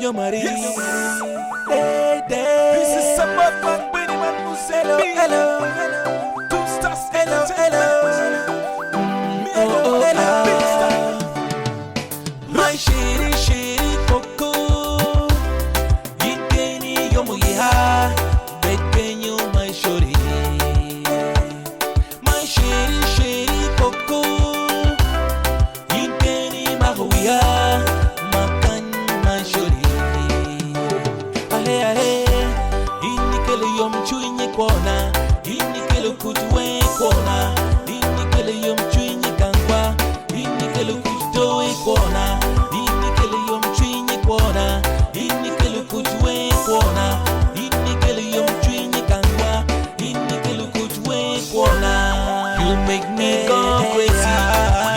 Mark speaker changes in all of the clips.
Speaker 1: Chunya Marie.
Speaker 2: This is some man, Beniman who said hello. Two stars, hello.
Speaker 1: My shiri coco, Yinkeni yomuya, Bekenyo my shori. My shiri coco, Yinkeni mahuya, Makan my shori. Ale, Inikele yom chuinye kwana, Inikele kutwe kwana, Inikele yom chuinye kangwa, Inikele kutwe kwana. You make me go crazy.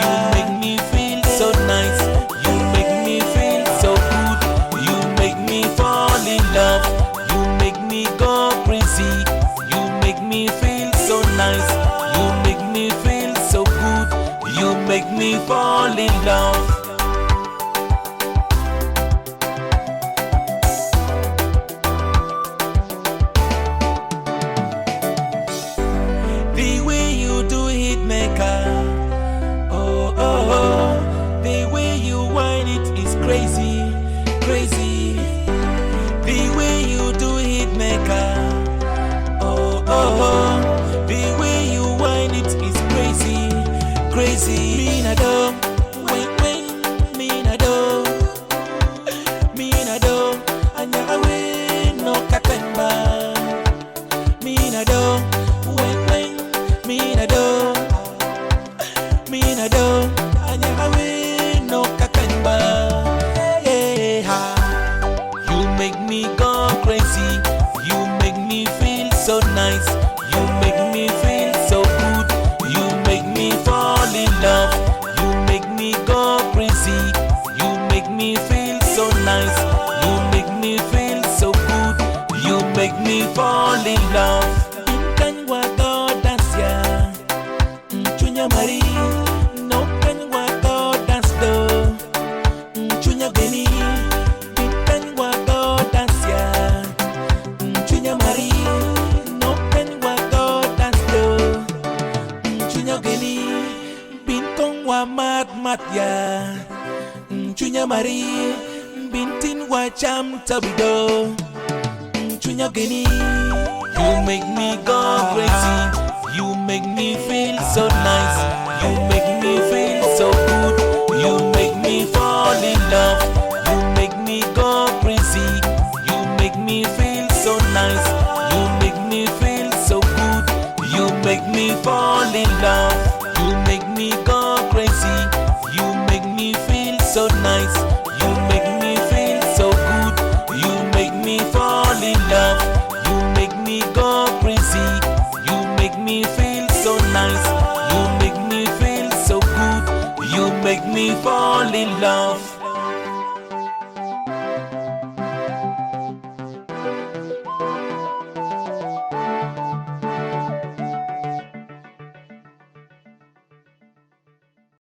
Speaker 1: You make me feel so nice. You make me feel so good. You make me fall in love. You make me go crazy. You make me feel so nice. You make me feel so good. You make me fall in love. The way you do it, maker. Oh. The way you whine it is crazy. The way you do it, maker. Oh. The way you whine it is crazy. Me na do, when, me na do, anya awe no kakamba. Me na do, when. Me na do, anya awe no kakamba. You make me go crazy. You make me feel so nice. You make me feel so good. You make me fall in love. You make me go crazy. You make me feel so nice. You make me feel so good. You make me fall in love. Chunya Marie, no can go dance do. Chunya Beni, can go dance ya. Chunya Marie, no can go dance do. Chunya Beni, bin kong wa mat ya. Chunya Marie, bin wa cham tabido. Chunya Beni, you make me go crazy. You make me feel so nice. You make me feel so good. You make me fall in love. You make me go crazy. You make me feel so nice. You make me feel so good. You make me fall in love. You make me go crazy. You make me feel so nice. You make me feel so good. You make me fall in love. You make me go crazy. You make me feel so nice. You make me feel so good. You make me fall in love.